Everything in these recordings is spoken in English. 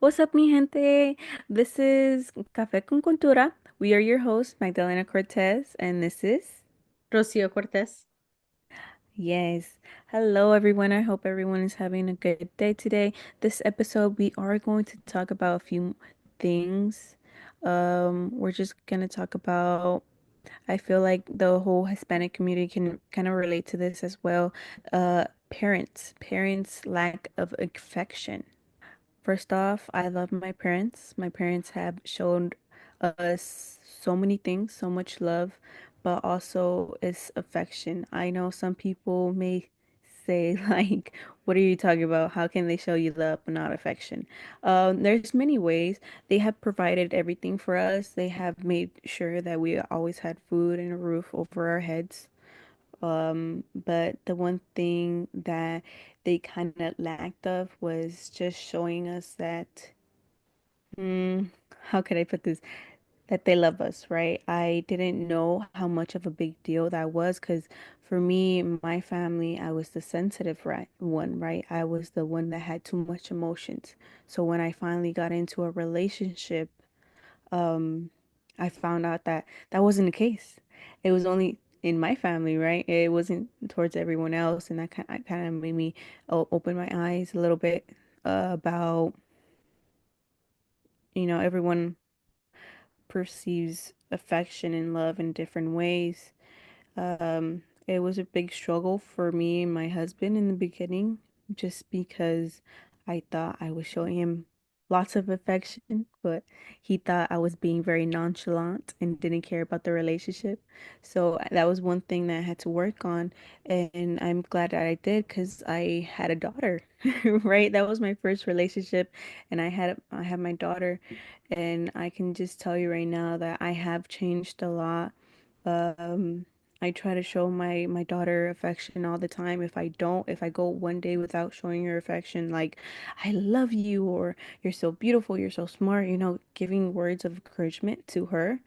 What's up, mi gente? This is Café con Cultura. We are your hosts, Magdalena Cortez, and this is Rocío Cortés. yes. Hello, everyone. I hope everyone is having a good day today. This episode, we are going to talk about a few things. We're just gonna talk about. I feel like the whole Hispanic community can kind of relate to this as well. Parents' lack of affection. First off, I love my parents. My parents have shown us so many things, so much love, but also it's affection. I know some people may say like, what are you talking about? How can they show you love but not affection? There's many ways. They have provided everything for us. They have made sure that we always had food and a roof over our heads. But the one thing that they kind of lacked of was just showing us that, mm, how could I put this? That they love us, right? I didn't know how much of a big deal that was because for me, my family, I was the sensitive one, right? I was the one that had too much emotions. So when I finally got into a relationship, um, I found out that that wasn't the case. It was only in my family, right? It wasn't towards everyone else, and that kind of made me open my eyes a little bit about, everyone perceives affection and love in different ways. It was a big struggle for me and my husband in the beginning, just because I thought I was showing him lots of affection, but he thought I was being very nonchalant and didn't care about the relationship. So that was one thing that I had to work on, and I'm glad that I did because I had a daughter, right? That was my first relationship, and I had my daughter, and I can just tell you right now that I have changed a lot. Um, I try to show my daughter affection all the time. If I go one day without showing her affection, like I love you or you're so beautiful, you're so smart, giving words of encouragement to her,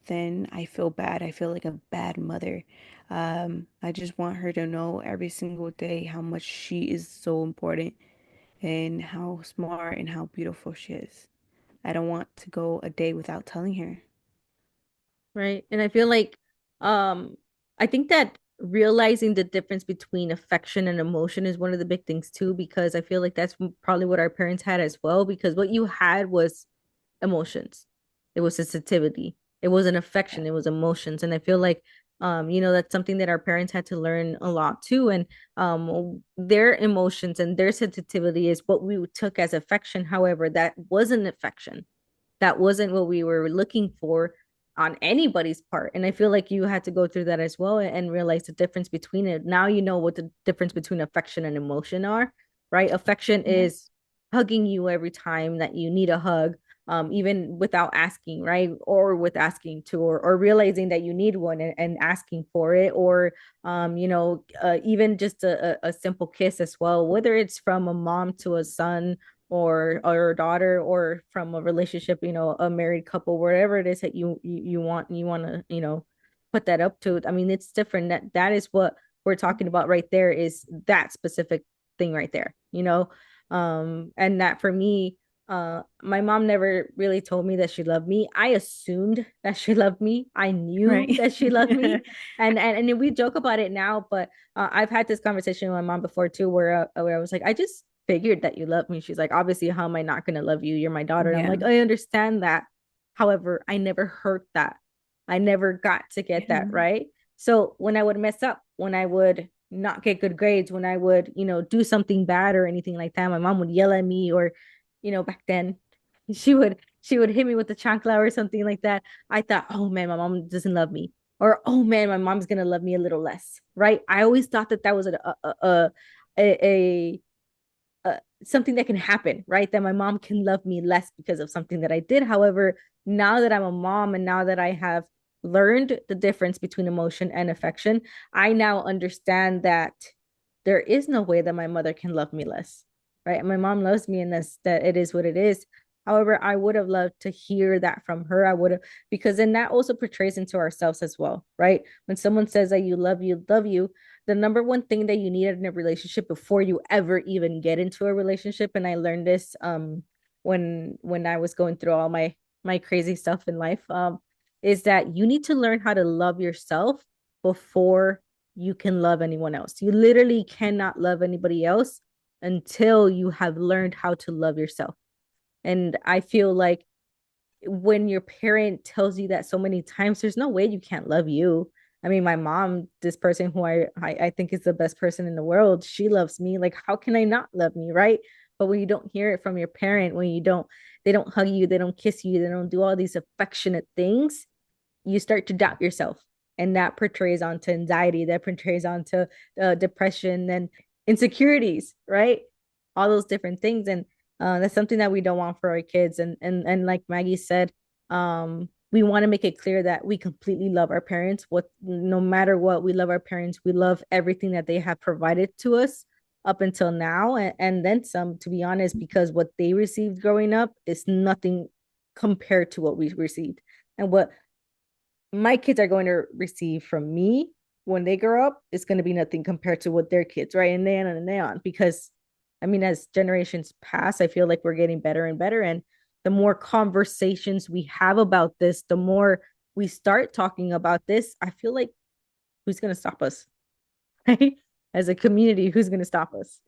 then I feel bad. I feel like a bad mother. I just want her to know every single day how much she is so important and how smart and how beautiful she is. I don't want to go a day without telling her. Right? And I feel like um I think that realizing the difference between affection and emotion is one of the big things too, because I feel like that's probably what our parents had as well, because what you had was emotions. It was sensitivity. It wasn't affection, it was emotions. And I feel like that's something that our parents had to learn a lot too. And their emotions and their sensitivity is what we took as affection. However, that wasn't affection. That wasn't what we were looking for on anybody's part. And I feel like you had to go through that as well and realize the difference between it. Now you know what the difference between affection and emotion are, right? Affection Yeah. is hugging you every time that you need a hug, even without asking, right? Or with asking to, or realizing that you need one and asking for it, or even just a simple kiss as well, whether it's from a mom to a son or a daughter, or from a relationship, a married couple, wherever it is that you want to put that up to. I mean, it's different. That is what we're talking about right there, is that specific thing right there, and that for me, my mom never really told me that she loved me. I assumed that she loved me. I knew Right. that she loved me. And we joke about it now, but I've had this conversation with my mom before too, where I was like, I just figured that you love me. She's like, obviously, how am I not gonna love you? You're my daughter. And I'm Yeah. like, I understand that. However, I never heard that. I never got to get that, Yeah. right? So when I would mess up, when I would not get good grades, when I would, do something bad or anything like that, my mom would yell at me, or, back then she would hit me with the chancla or something like that. I thought, oh man, my mom doesn't love me. Or, oh man, my mom's gonna love me a little less, right? I always thought that that was a something that can happen, right? That my mom can love me less because of something that I did. However, now that I'm a mom and now that I have learned the difference between emotion and affection, I now understand that there is no way that my mother can love me less, right? My mom loves me, and that it is what it is. However, I would have loved to hear that from her. I would have, because then that also portrays into ourselves as well, right? When someone says that you love you, the number one thing that you need in a relationship before you ever even get into a relationship, and I learned this when I was going through all my crazy stuff in life, is that you need to learn how to love yourself before you can love anyone else. You literally cannot love anybody else until you have learned how to love yourself. And I feel like when your parent tells you that so many times, there's no way you can't love you. I mean, my mom, this person who I think is the best person in the world, she loves me. Like, how can I not love me, right? But when you don't hear it from your parent, when you don't, they don't hug you, they don't kiss you, they don't do all these affectionate things, you start to doubt yourself, and that portrays onto anxiety, that portrays onto depression and insecurities, right? All those different things. And that's something that we don't want for our kids. And like Maggie said, we want to make it clear that we completely love our parents. What, no matter what, we love our parents. We love everything that they have provided to us up until now, and then some, to be honest, because what they received growing up is nothing compared to what we received. And what my kids are going to receive from me when they grow up is going to be nothing compared to what their kids, right? And then and then on, because I mean, as generations pass, I feel like we're getting better and better. And the more conversations we have about this, the more we start talking about this, I feel like who's going to stop us, right? As a community, who's going to stop us?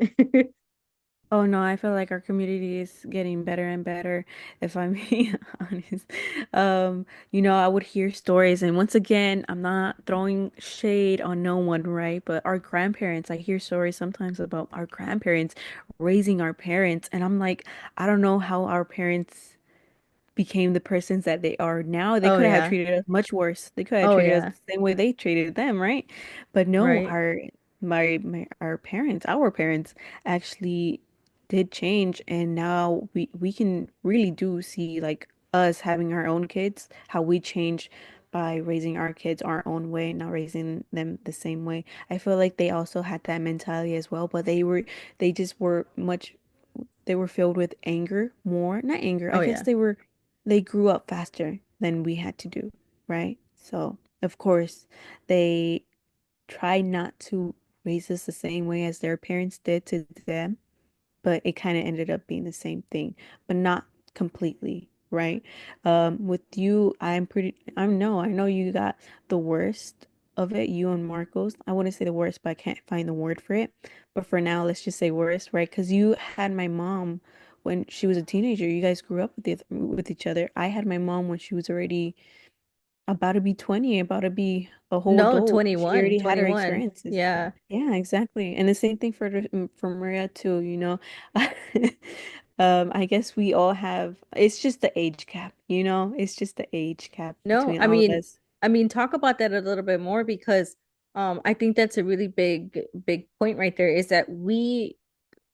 Oh no, I feel like our community is getting better and better, if I'm being honest. I would hear stories, and once again, I'm not throwing shade on no one, right? But our grandparents, I hear stories sometimes about our grandparents raising our parents, and I'm like, I don't know how our parents became the persons that they are now. They Oh, could have yeah. treated us much worse. They could have Oh, treated us yeah. the same way they treated them, right? But no, Right. our parents, our parents actually did change, and now we can really do see like us having our own kids, how we change by raising our kids our own way, not raising them the same way. I feel like they also had that mentality as well, but they just were much they were filled with anger more. Not anger. I Oh, guess yeah. they grew up faster than we had to do, right? So, of course, they tried not to raise us the same way as their parents did to them, but it kind of ended up being the same thing, but not completely, right? With you, I know you got the worst of it, you and Marcos. I want to say the worst, but I can't find the word for it. But for now, let's just say worst, right? Because you had my mom when she was a teenager. You guys grew up with each other. I had my mom when she was already about to be 20, about to be a whole No, adult. She 21, already had her 21. experiences. Yeah. Yeah, exactly. And the same thing for Maria too, you know. I guess we all have, it's just the age gap, you know? It's just the age gap No, between all of us. I mean, talk about that a little bit more because I think that's a really big point right there is that we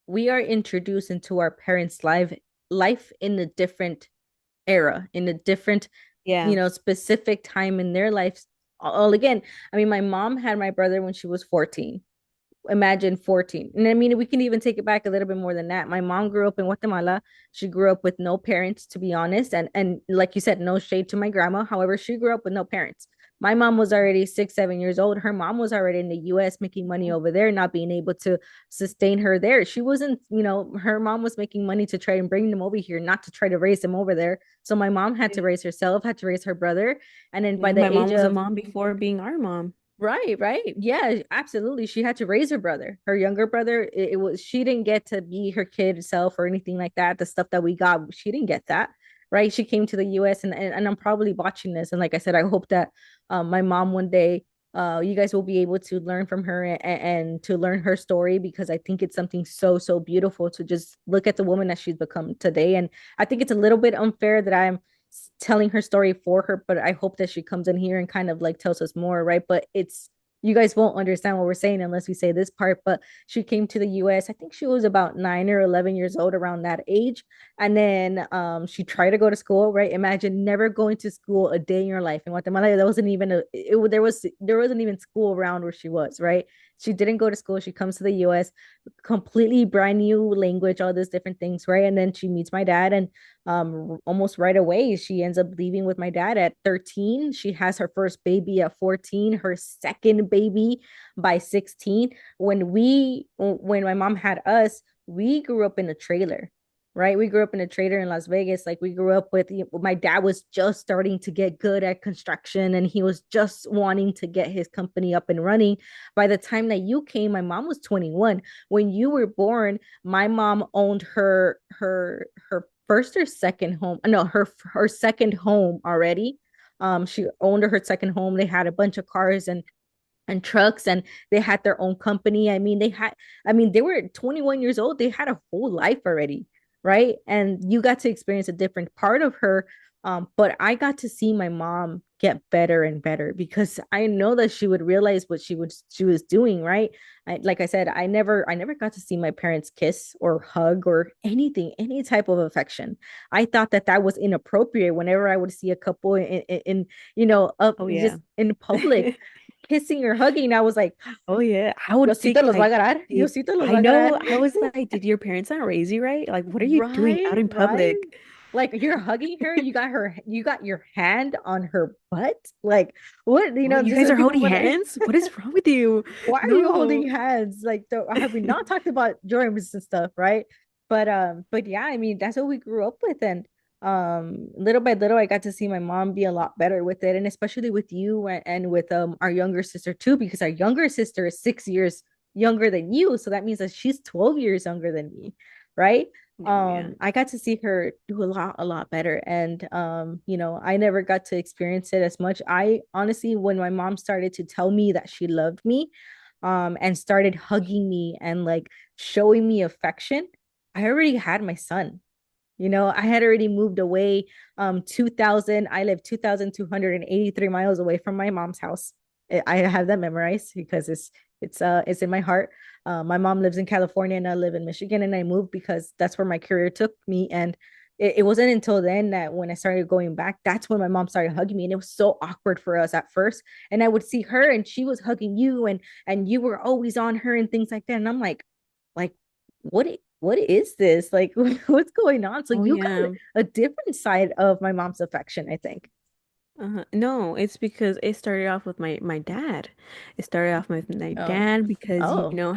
are introduced into our parents' life in a different era, in a different, Yeah. specific time in their lives. All again, I mean, my mom had my brother when she was 14. Imagine 14. And I mean, we can even take it back a little bit more than that. My mom grew up in Guatemala. She grew up with no parents, to be honest. And like you said, no shade to my grandma. However, she grew up with no parents. My mom was already 6, 7 years old. Her mom was already in the US making money over there, not being able to sustain her there. She wasn't, her mom was making money to try and bring them over here, not to try to raise them over there. So my mom had to raise herself, had to raise her brother. And then by Yeah, the my mom age was a of mom before being our mom. Right, right. Yeah, absolutely. She had to raise her brother. Her younger brother, it was she didn't get to be her kid self or anything like that. The stuff that we got, she didn't get that. Right. She came to the US and I'm probably watching this. And like I said, I hope that my mom one day you guys will be able to learn from her and to learn her story because I think it's something so beautiful to just look at the woman that she's become today. And I think it's a little bit unfair that I'm telling her story for her, but I hope that she comes in here and kind of like tells us more, right? But it's you guys won't understand what we're saying unless we say this part. But she came to the US. I think she was about 9 or 11 years old around that age. And then she tried to go to school, right? Imagine never going to school a day in your life in Guatemala. That wasn't even there wasn't even school around where she was, right? She didn't go to school. She comes to the US, completely brand new language, all these different things, right? And then she meets my dad, and almost right away she ends up leaving with my dad at 13. She has her first baby at 14, her second baby by 16. When my mom had us, we grew up in a trailer. right? We grew up in a trader in Las Vegas. Like we grew up with, my dad was just starting to get good at construction and he was just wanting to get his company up and running. By the time that you came, my mom was 21. When you were born, my mom owned her first or second home. No, her second home already. She owned her second home. They had a bunch of cars and trucks, and they had their own company. I mean they were 21 years old. They had a whole life already, right? And you got to experience a different part of her. But I got to see my mom get better and better because I know that she would realize what she was doing, right? Like I said, I never got to see my parents kiss or hug or anything, any type of affection. I thought that that was inappropriate whenever I would see a couple in up Oh just yeah. in public kissing or hugging. I was like, Oh yeah. I would Diosito think los va a like, agarrar. did Diosito los I va a agarrar. know I was like, did your parents not raise you right? Like, what are you doing Right, out in right. public? Like you're hugging her, you got your hand on her butt. Like what, What, you just guys so are people holding want to, hands? What is wrong with you? why are you No. holding hands? Like, have we not talked about germs and stuff, right? But yeah, I mean, that's what we grew up with, and little by little, I got to see my mom be a lot better with it, and especially with you and with our younger sister too, because our younger sister is 6 years younger than you, so that means that she's 12 years younger than me, right? Oh yeah. I got to see her do a lot better, and I never got to experience it as much. I honestly, when my mom started to tell me that she loved me, and started hugging me and like showing me affection, I already had my son. I had already moved away. 2000, I live 2,283 miles away from my mom's house. I have that memorized because it's in my heart. My mom lives in California and I live in Michigan, and I moved because that's where my career took me. And it wasn't until then that when I started going back, that's when my mom started hugging me. And it was so awkward for us at first. And I would see her and she was hugging you, and you were always on her and things like that. And I'm like, what is this? Like, what's going on? So Oh you got yeah. a different side of my mom's affection, I think. No, it's because it started off with my dad. It started off with my Oh, dad because you oh, know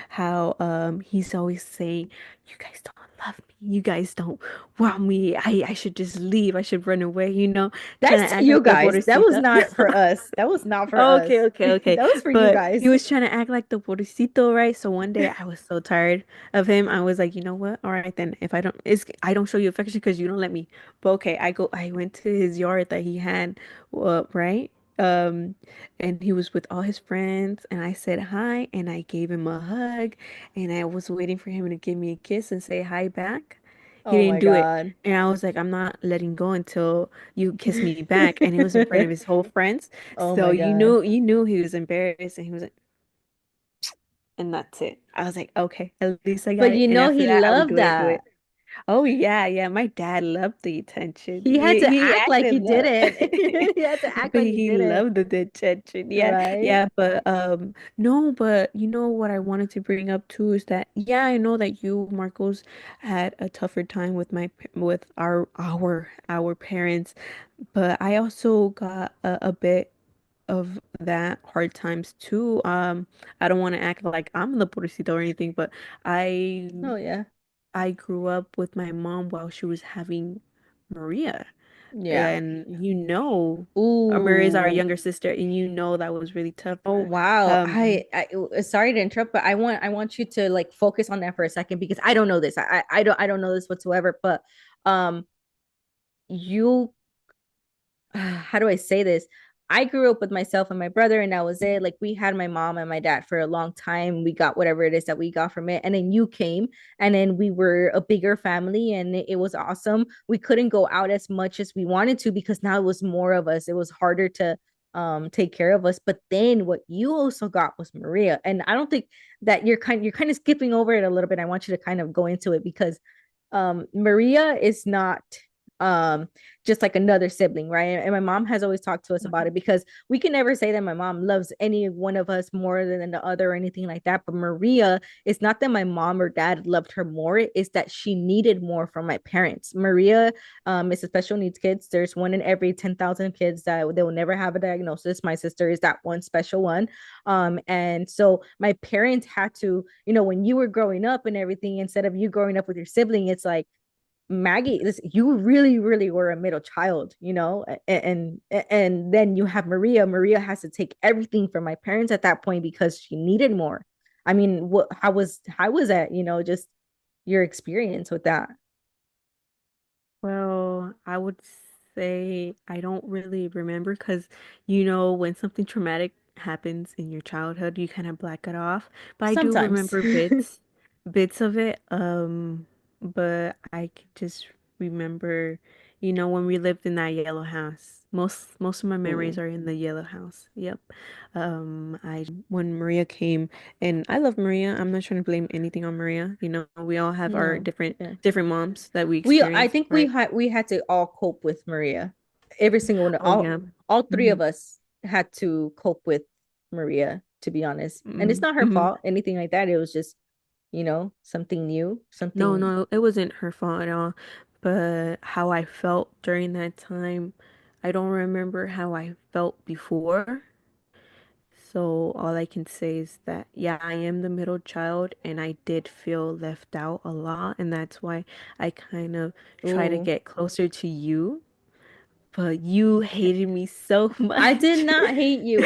how he's always saying, "You guys don't love me. You guys don't want me. I should just leave. I should run away." Trying to that's act you like the guys. That was pobrecita. not for us. That was not for Oh, us. okay, okay, okay. That was for you But he guys. was trying to act like the pobrecito, right? So one day I was so tired of him. I was like, you know what? All right then. If I don't show you affection because you don't let me. But okay, I went to his yard that he had, right? Um, and he was with all his friends, and I said hi, and I gave him a hug, and I was waiting for him to give me a kiss and say hi back. He Oh didn't my do it. God. And I was like, I'm not letting go until you kiss me back. And it was in front of his whole friends. Oh So my God. you knew he was embarrassed and he was like, and that's it. I was like, okay, at least I got But it. And after he that, I would loved do it, do that. it. Oh yeah, yeah. My dad loved the attention. He had to He act like he actually loved didn't. He had to act but like he he didn't. loved the attention. Yeah, Right? yeah. But no, but you know what I wanted to bring up too is that yeah, I know that you, Marcos, had a tougher time with with our parents, but I also got a bit of that hard times too. I don't want to act like I'm the pobrecito or anything, but I Oh yeah. I grew up with my mom while she was having Maria. Yeah. And Maria is our Ooh. younger sister, and that was really tough for Oh her. wow. Um, Sorry to interrupt, but I want you to like focus on that for a second because I don't know this. I don't know this whatsoever, but um you how do I say this? I grew up with myself and my brother, and that was it. Like we had my mom and my dad for a long time. We got whatever it is that we got from it, and then you came, and then we were a bigger family, and it was awesome. We couldn't go out as much as we wanted to because now it was more of us. It was harder to take care of us. But then what you also got was Maria, and I don't think that you're kind of skipping over it a little bit. I want you to kind of go into it because Maria is not. just like another sibling, right? And my mom has always talked to us about it because we can never say that my mom loves any one of us more than the other or anything like that. But Maria, it's not that my mom or dad loved her more, it's that she needed more from my parents. Maria is a special needs kids. There's one in every 10,000 kids that they will never have a diagnosis. My sister is that one special one. And so my parents had to, when you were growing up and everything, instead of you growing up with your sibling, it's like, Maggie, you really, really were a middle child, and then you have Maria. Maria has to take everything from my parents at that point because she needed more. I mean, how was that? Just your experience with that. Well, I would say I don't really remember because, when something traumatic happens in your childhood, you kind of black it off. But I do Sometimes. remember bits of it. But I could just remember, when we lived in that yellow house. Most of my memories Ooh. are in the yellow house. Yep. I when Maria came, and I love Maria. I'm not trying to blame anything on Maria. We all have our No. different Yeah. different moms that we I experience, think right? we had to all cope with Maria. Every single one, Oh yeah. all three Hmm. of us had to cope with Maria, to be honest. And it's Hmm. not her Hmm. fault, anything like that. It was just, something new, No, something. no, it wasn't her fault at all. But how I felt during that time, I don't remember how I felt before. So all I can say is that, yeah, I am the middle child and I did feel left out a lot. And that's why I kind of try to Ooh. get closer to you. But you hated me so I did much. not hate you.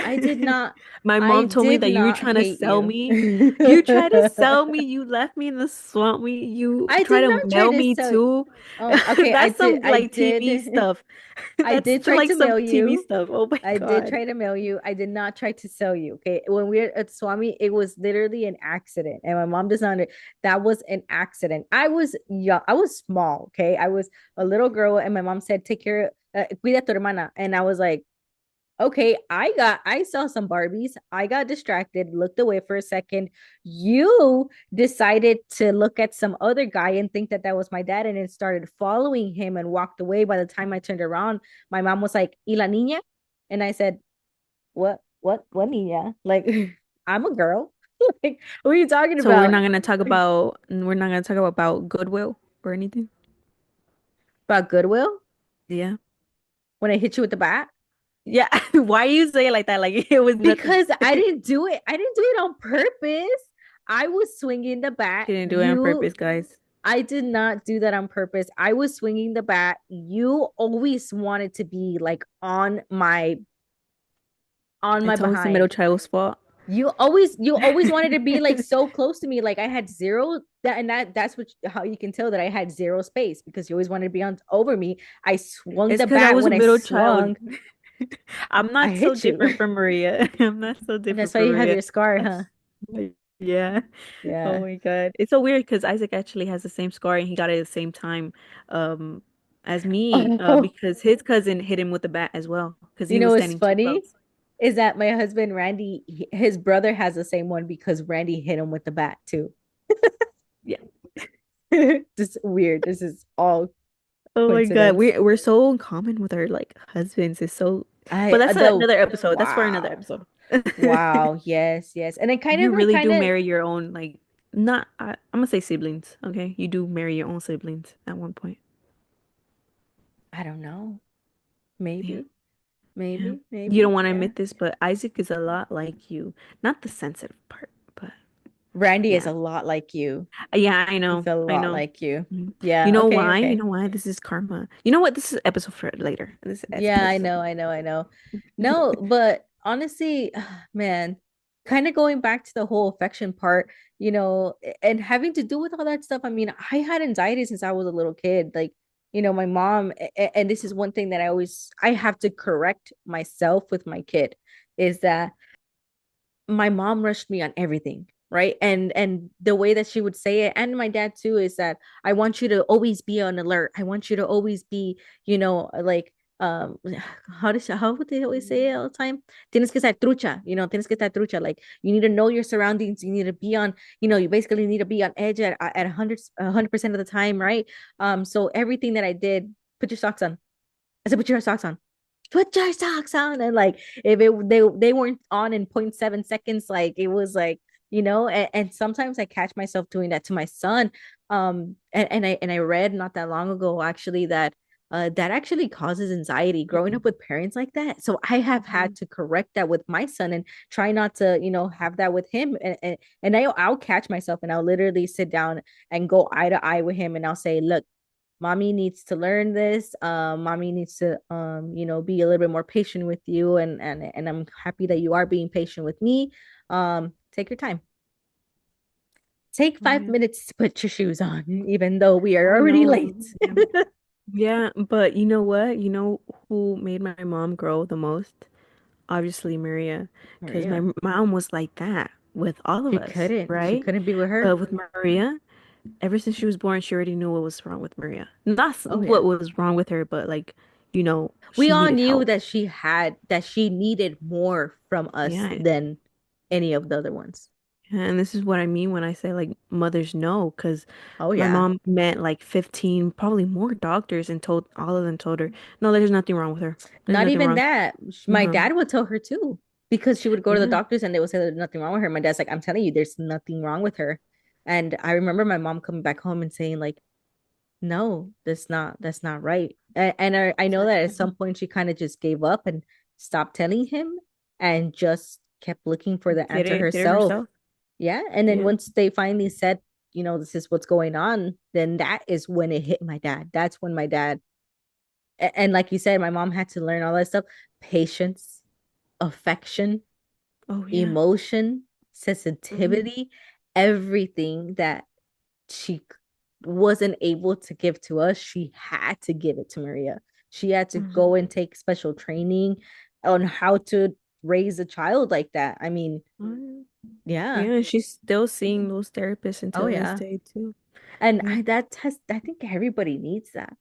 My I mom told me did that you were not trying to hate sell you. me. You tried to sell me. You left me in the swamp. You I tried did to not try mail to me sell. too. Okay, That's some I like TV did. stuff. I That's did try like to some mail TV you. stuff. Oh my I did God. try to mail you. I did not try to sell you. Okay. When we were at Swami, it was literally an accident. And my mom does not under that was an accident. I was young. I was small. Okay. I was a little girl, and my mom said, take care, cuida tu hermana. And I was like, okay, I saw some Barbies. I got distracted, looked away for a second. You decided to look at some other guy and think that that was my dad, and then started following him and walked away. By the time I turned around, my mom was like, "Y la niña?" And I said, what niña? Like, I'm a girl. Like, what are you talking So we're about? not gonna talk about Goodwill or anything. About Goodwill Yeah. when I hit you with the bat? Yeah. Why you say it like that? Like it was nothing. Because I didn't do it. I didn't do it on purpose. I was swinging the bat. She didn't do it on purpose, guys. I did not do that on purpose. I was swinging the bat. You always wanted to be like on my It's always the middle behind. child's fault. You always wanted to be like so close to me. Like I had zero that, and that's how you can tell that I had zero space because you always wanted to be on over me. I swung It's the because I bat. was a When I middle child. swung, I'm I not so hit you. different from Maria. I'm not so And different that's why from you have Maria. your scar, I'm huh? s- yeah. Oh Yeah. my God. It's so weird because Isaac actually has the same scar and he got it at the same time um as me Oh, because his cousin hit him with a bat as well because you he know was what's standing too funny close. is that my husband Randy, his brother has the same one because Randy hit him with the bat too. Yeah. Just weird. This is all Oh my God. coincidence. We're so in common with our like husbands. It's so but I that's though another episode. That's for another Wow. episode. Wow. Yes, yes. And it You really do marry your own like not I'm gonna say siblings, okay? You do marry your own siblings at one point. I don't know. Yeah. Maybe, Yeah. You don't want to Yeah. admit this, but Isaac is a lot like you. Not the sensitive part, but Randy is yeah. a lot like you. Yeah, I He's know. a I lot know. like you. Mhm. You Yeah. know Okay. why? You Okay. know why? This is karma. You know what? This is episode for later. This is Yeah, I know. episode. I know. No, but honestly, man, kind of going back to the whole affection part, and having to do with all that stuff. I mean, I had anxiety since I was a little kid. Like, my mom, and this is one thing that I have to correct myself with my kid, is that my mom rushed me on everything, right? And the way that she would say it, and my dad too, is that I want you to always be on alert. I want you to always be, like, how would they always say it all the time? Tienes que estar trucha, tienes que estar trucha. Like, you need to know your surroundings. You need to be on, you basically need to be on edge at 100% of the time, right? So everything that I did put your socks on. I said, put your socks on. Put your socks on. And like if they weren't on in point 0.7 seconds, like it was like, and sometimes I catch myself doing that to my son. And I read not that long ago actually that that actually causes anxiety growing up with parents like that. So I have had Mhm. to correct that with my son and try not to, have that with him. And I'll catch myself and I'll literally sit down and go eye to eye with him and I'll say, look, mommy needs to learn this. Mommy needs to be a little bit more patient with you, and I'm happy that you are being patient with me. Take your time. Take Oh, five yeah. minutes to put your shoes on, even though we are Oh already no. late. Yeah. Yeah, but you know what? You know who made my mom grow the most? Obviously Maria, because my Maria, mom was like that with all of she us, couldn't. She right? couldn't be with her. But with Maria, ever since she was born, she already knew what was wrong with Maria. Not Oh yeah. what was wrong with her, but like, We she all needed knew help. that she needed more from us Yeah. than any of the other ones. And this is what I mean when I say like mothers know, because Oh my yeah. mom met like 15, probably more doctors and told all of them told her, no, there's nothing wrong with her. There's Not nothing even wrong. that. My Uh-huh. dad would tell her too, because she would go to the Yeah. doctors and they would say there's nothing wrong with her. My dad's like, I'm telling you, there's nothing wrong with her. And I remember my mom coming back home and saying, like, no, that's not right. And I know that at Exactly. some point she kind of just gave up and stopped telling him and just kept looking for the answer Did it herself. herself. Yeah. And then Yeah. once they finally said, this is what's going on, then that is when it hit my dad. That's when my dad, and like you said, my mom had to learn all that stuff: patience, affection, Oh yeah. emotion, Hmm. sensitivity, everything that she wasn't able to give to us, she had to give it to Maria. She had to go Hmm. and take special training on how to raise a child like that. I mean, yeah. Yeah, she's still seeing those therapists Oh until this yeah. day too. And Yeah. I think everybody needs that.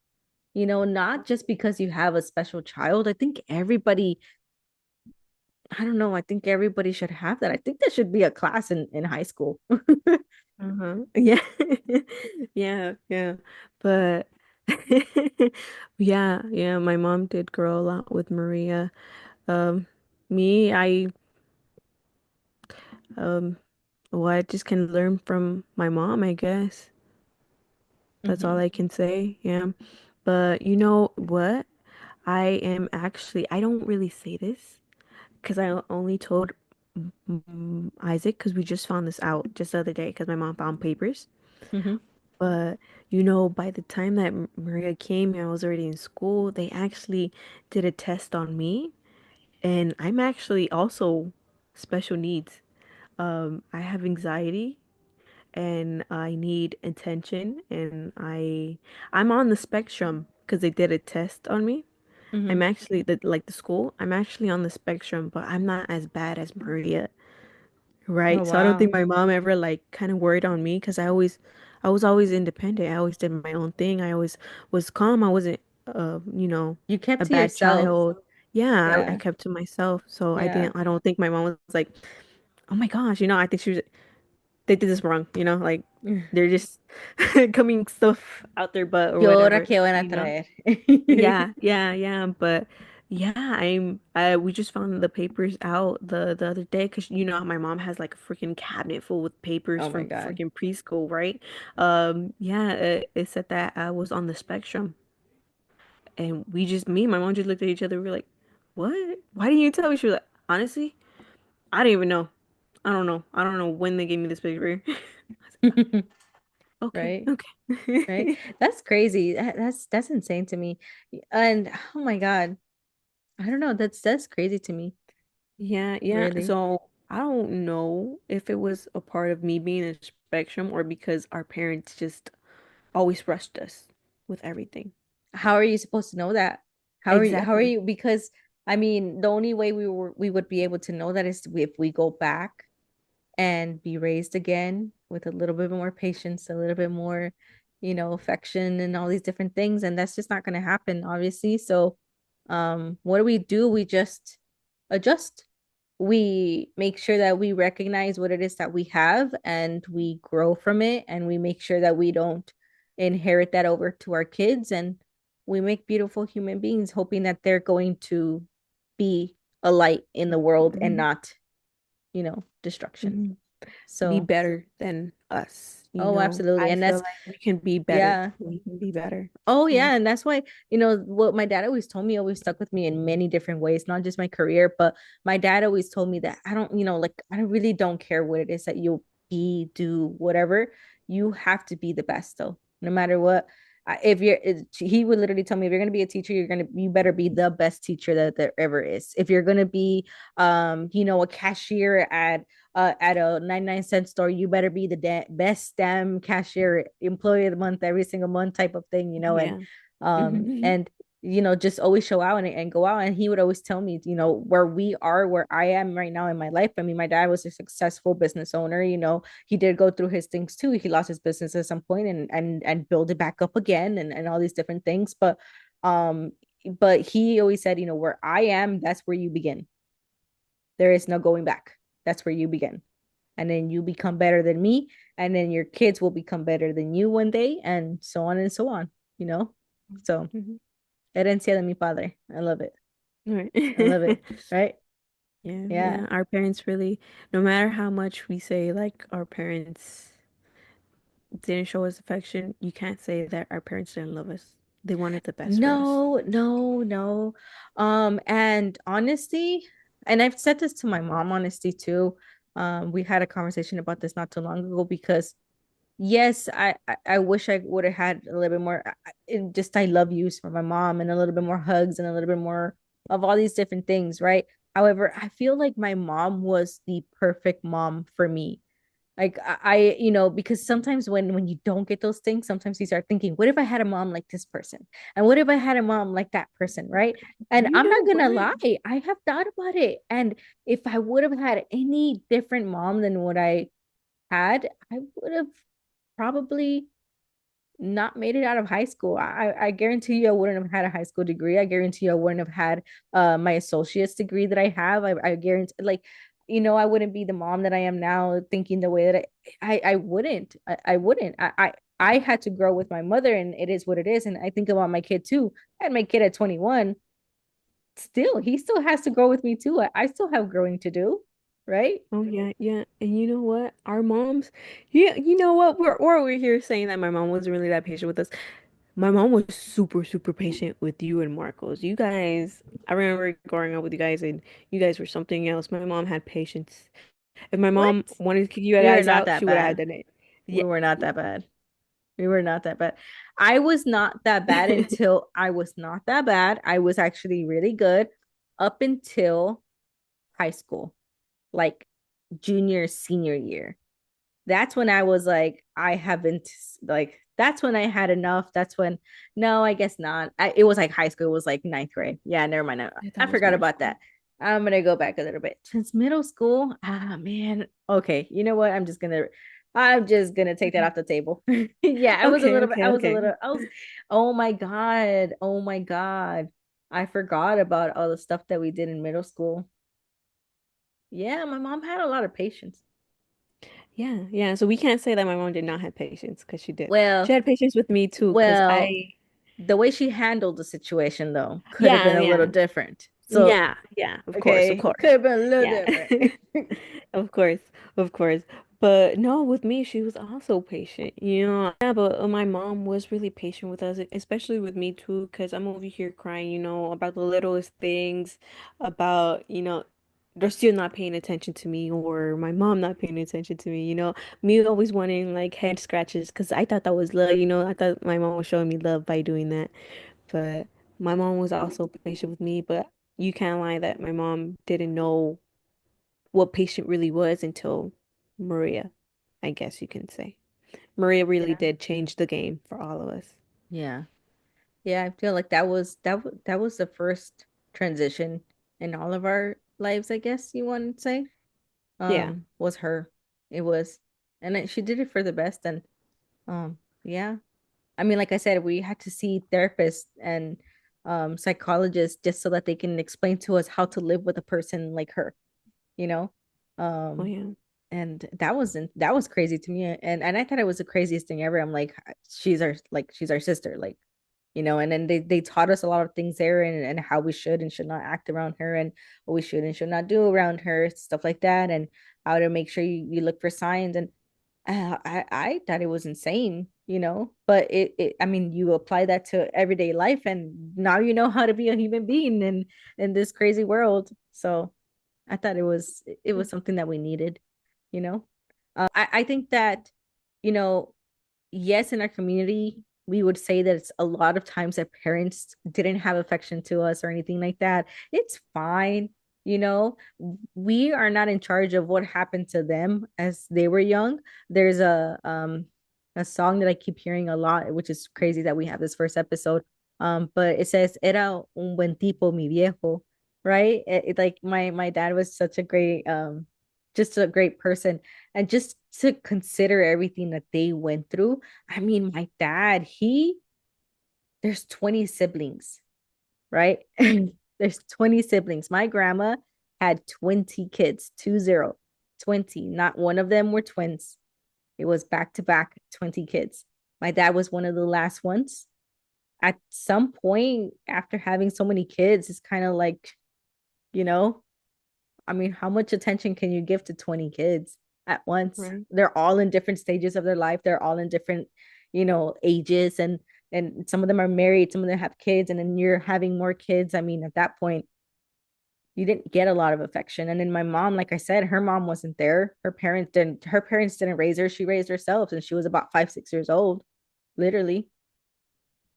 Not just because you have a special child. I think everybody, I don't know, I think everybody should have that. I think there should be a class in high school. Uh-huh. Yeah. Yeah, yeah. But yeah, yeah, my mom did grow a lot with Maria. Um, me, um well, I just can learn from my mom, I guess. That's all Hmm. I can say. Yeah. But you know what? I don't really say this because I only told Isaac because we just found this out just the other day because my mom found papers. Hmm. But by the time that Maria came and I was already in school, they actually did a test on me, and I'm actually also special needs. I have anxiety and I need attention, and I'm on the spectrum because they did a test on me. Hmm. I'm actually the school. I'm actually on the spectrum, but I'm not as bad as Maria. Oh Right. So I don't think wow. my mom ever like kind of worried on me because I was always independent. I always did my own thing. I always was calm. I wasn't, You kept a to bad yourself. child. Yeah, I Yeah. kept to myself. So Yeah. I don't think my mom was like, oh my gosh, I think they did this wrong, like they're just coming stuff out their butt or ¿Qué hora whatever, que van a you know? traer? Yeah, yeah, yeah, but yeah, we just found the papers out the other day because you know how my mom has like a freaking cabinet full with papers Oh my from God. freaking preschool, right? Yeah, it said that I was on the spectrum, and me and my mom just looked at each other. We were like, "What? Why didn't you tell me?" She was like, "Honestly, I didn't even know. I don't know. I don't know when they gave me this paper." Okay, Right. Right. okay. That's crazy. That's insane to me. And oh my God. I don't know. That's crazy to me. Yeah, yeah. Really. So I don't know if it was a part of me being a spectrum or because our parents just always rushed us with everything. How are you supposed to know that? How are Exactly. you? Because I mean, the only way we would be able to know that is if we go back and be raised again with a little bit more patience, a little bit more, affection and all these different things. And that's just not going to happen, obviously. So, what do? We just adjust. We make sure that we recognize what it is that we have and we grow from it and we make sure that we don't inherit that over to our kids. And we make beautiful human beings, hoping that they're going to be a light in the world and Mhm. not, destruction. Mhm. Be So, better than us, you oh, know. absolutely. I And feel that's, like we can be better. yeah. We can be better. Oh Yeah. yeah, and that's why, what my dad always told me always stuck with me in many different ways, not just my career, but my dad always told me that I don't, like I really don't care what it is that you'll be, do, whatever. You have to be the best though, no matter what. If you're, he would literally tell me, if you're gonna be a teacher, you better be the best teacher that there ever is. If you're gonna be, a cashier at a 99-cent store, you better be the best damn cashier employee of the month every single month type of thing, and Yeah. um Mhm. and just always show out and go out. And he would always tell me, where I am right now in my life. I mean, my dad was a successful business owner. He did go through his things too. He lost his business at some point and build it back up again and all these different things. Um but he always said, where I am, that's where you begin. There is no going back. That's where you begin, and then you become better than me, and then your kids will become better than you one day, and so on and so on, you know so Mhm. herencia de mi padre. I love it. Right. I love it. Right. Yeah, Yeah. yeah. Our parents really, no matter how much we say like our parents didn't show us affection, you can't say that our parents didn't love us. They wanted the best for us. No, no, no. And honesty, and I've said this to my mom, honesty too. We had a conversation about this not too long ago, because yes, I wish I would have had a little bit more, just I love yous from my mom, and a little bit more hugs, and a little bit more of all these different things, right? However, I feel like my mom was the perfect mom for me. Like because sometimes when you don't get those things, sometimes you start thinking, what if I had a mom like this person? And what if I had a mom like that person, right? And You I'm not know gonna what? lie, I have thought about it. And if I would have had any different mom than what I had, I would have probably not made it out of high school. I guarantee you I wouldn't have had a high school degree. I guarantee you I wouldn't have had my associate's degree that I have. I guarantee, like, I wouldn't be the mom that I am now, thinking the way that I wouldn't. I wouldn't. I had to grow with my mother, and it is what it is. And I think about my kid too. I had my kid at 21. Still, he still has to grow with me too. I still have growing to do, right? Oh yeah, yeah. And you know what? Our moms, yeah, you know what? We're here saying that my mom wasn't really that patient with us. My mom was super, super patient with you and Marcos. You guys, I remember growing up with you guys and you guys were something else. My mom had patience. If my What? mom wanted to kick you We were guys not out, that she would have bad. done it. We Yeah. were not that bad. We were not that bad. I was not that bad until I was not that bad. I was actually really good up until high school, like junior, senior year. That's when I was like, I haven't, like, that's when I had enough. That's when, no, I guess not. It was like high school. It was like ninth grade. Yeah, never mind. I That was forgot middle about school. that. I'm gonna go back a little bit. Since middle school, man. Okay, you know what? I'm just gonna take that Mhm. off the table. Yeah, I was a Okay, little bit, okay, okay. oh my God. Oh my God. I forgot about all the stuff that we did in middle school. Yeah, my mom had a lot of patience. Yeah, yeah. So we can't say that my mom did not have patience because she did. She Well, had patience with me too because well, I, the way she handled the situation though could have been yeah, a little yeah. different. So, Yeah, yeah, of course, of okay, it could course. have been a little Yeah. different. Of course, of course. But no, with me, she was also patient, you know. Yeah, but my mom was really patient with us, especially with me too, because I'm over here crying, you know, about the littlest things, about, you know, they're still not paying attention to me, or my mom not paying attention to me, you know. Me always wanting like head scratches, because I thought that was love, you know. I thought my mom was showing me love by doing that. But my mom was also patient with me, but you can't lie that my mom didn't know what patient really was until Maria, I guess you can say. Maria really Yeah. did change the game for all of us. Yeah. Yeah, I feel like that was the first transition in all of our lives, I guess you want to say. Yeah. Was her. It was. And she did it for the best. And yeah. I mean, like I said, we had to see therapists and psychologists just so that they can explain to us how to live with a person like her, you know? Oh Um, yeah. and that was crazy to me. And I thought it was the craziest thing ever. I'm like, she's our sister. Like, and then they taught us a lot of things there, and how we should and should not act around her, and what we should and should not do around her, stuff like that, and how to make sure you look for signs. And I thought it was insane, but I mean, you apply that to everyday life, and now you know how to be a human being in this crazy world. So I thought it was something that we needed, you know. I think that, you know, yes, in our community, we would say that it's a lot of times that parents didn't have affection to us or anything like that. It's fine. You know, we are not in charge of what happened to them as they were young. There's a song that I keep hearing a lot, which is crazy that we have this first episode. But it says, "Era un buen tipo, mi viejo," right? Like my dad was such a great just a great person, and just to consider everything that they went through. I mean, my dad, there's 20 siblings, right? There's 20 siblings. My grandma had 20 kids, 20, 20. Not one of them were twins. It was back to back 20 kids. My dad was one of the last ones. At some point, after having so many kids, it's kind of like, you know, I mean, how much attention can you give to 20 kids at once? Right. They're all in different stages of their life. They're all in different, ages, and some of them are married, some of them have kids, and then you're having more kids. I mean, at that point, you didn't get a lot of affection. And then my mom, like I said, her mom wasn't there. Her parents didn't raise her. She raised herself, and she was about 5, 6 years old, literally.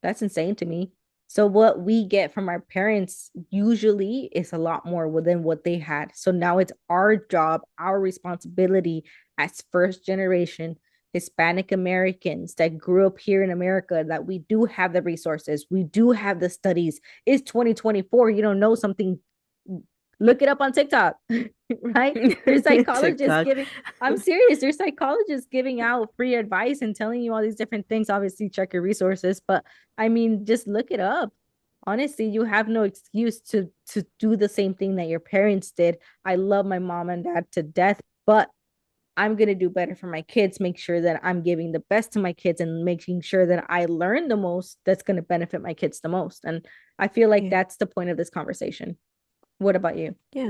That's insane to me. So what we get from our parents usually is a lot more than what they had. So now it's our job, our responsibility as first generation Hispanic Americans that grew up here in America, that we do have the resources, we do have the studies. It's 2024. You don't know something, look it up on TikTok, right? There's psychologists TikTok. giving, I'm serious, there's psychologists giving out free advice and telling you all these different things. Obviously, check your resources, but I mean, just look it up. Honestly, you have no excuse to do the same thing that your parents did. I love my mom and dad to death, but I'm going to do better for my kids, make sure that I'm giving the best to my kids and making sure that I learn the most that's going to benefit my kids the most. And I feel like Yeah. that's the point of this conversation. What about you? Yeah.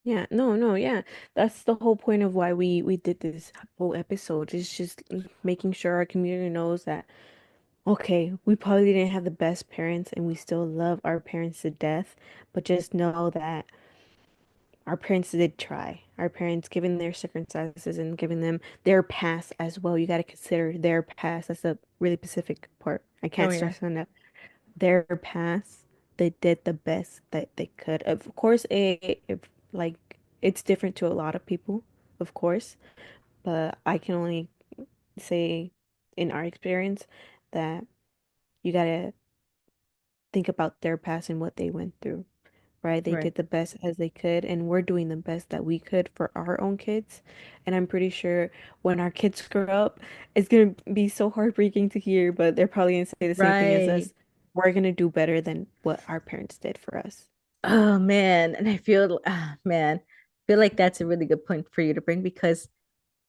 Yeah. No, no, yeah. That's the whole point of why we did this whole episode. Is just making sure our community knows that okay, we probably didn't have the best parents and we still love our parents to death, but just know that our parents did try. Our parents, given their circumstances and giving them their past as well, you got to consider their past. That's a really specific part. I Oh can't yeah. stress on that. Their past, they did the best that they could. Of course, if like it's different to a lot of people, of course, but I can only say in our experience that you gotta think about their past and what they went through, right? They Right. did the best as they could, and we're doing the best that we could for our own kids. And I'm pretty sure when our kids grow up, it's gonna be so heartbreaking to hear, but they're probably gonna say the same thing as Right. us. We're gonna do better than what our parents did for us. Oh man. And I feel, man, feel like that's a really good point for you to bring, because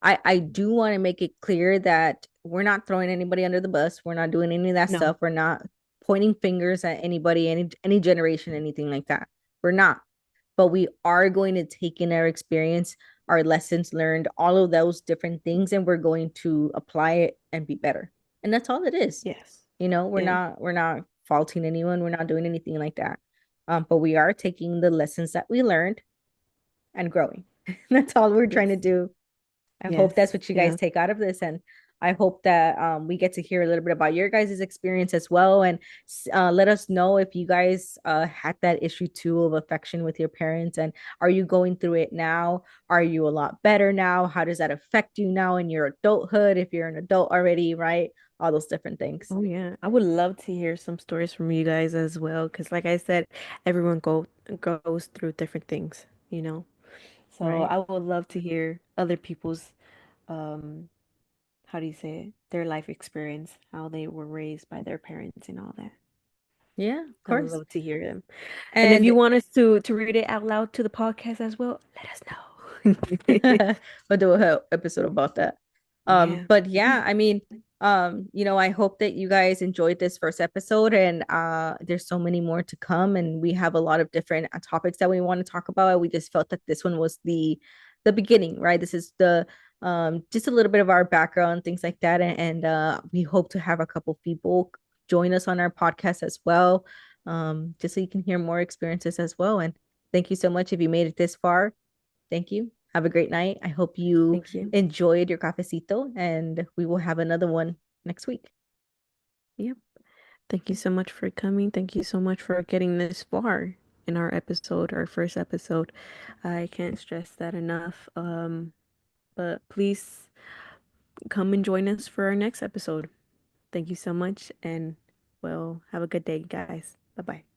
I do want to make it clear that we're not throwing anybody under the bus. We're not doing any of that No. stuff. We're not pointing fingers at anybody, any generation, anything like that. We're not. But we are going to take in our experience, our lessons learned, all of those different things, and we're going to apply it and be better. And that's all it is. Yes. We're Yeah. not faulting anyone. We're not doing anything like that. But we are taking the lessons that we learned and growing. That's all we're trying to Yes. do. I hope that's Yes. what you guys Yeah. take out of this. And I hope that we get to hear a little bit about your guys' experience as well. And let us know if you guys had that issue too of affection with your parents. And are you going through it now? Are you a lot better now? How does that affect you now in your adulthood, if you're an adult already, right? All those different things. Oh yeah. I would love to hear some stories from you guys as well, because like I said, everyone goes through different things, you know. So Right. I would love to hear other people's um how do you say it? Their life experience, how they were raised by their parents and all that. Yeah, of I would course. love to hear them. And if And you want us to read it out loud to the podcast as well, let us know. we'll do a whole episode about that. Yeah. But yeah, I mean, I hope that you guys enjoyed this first episode, and there's so many more to come, and we have a lot of different topics that we want to talk about. We just felt that this one was the beginning, right? This is the just a little bit of our background, things like that, and we hope to have a couple people join us on our podcast as well, just so you can hear more experiences as well. And thank you so much if you made it this far. Thank you. Have a great night. I hope you Thank you. enjoyed your cafecito, and we will have another one next week. Yep. Thank you so much for coming. Thank you so much for getting this far in our episode, our first episode. I can't stress that enough. But please come and join us for our next episode. Thank you so much, and well, have a good day, guys. Bye bye.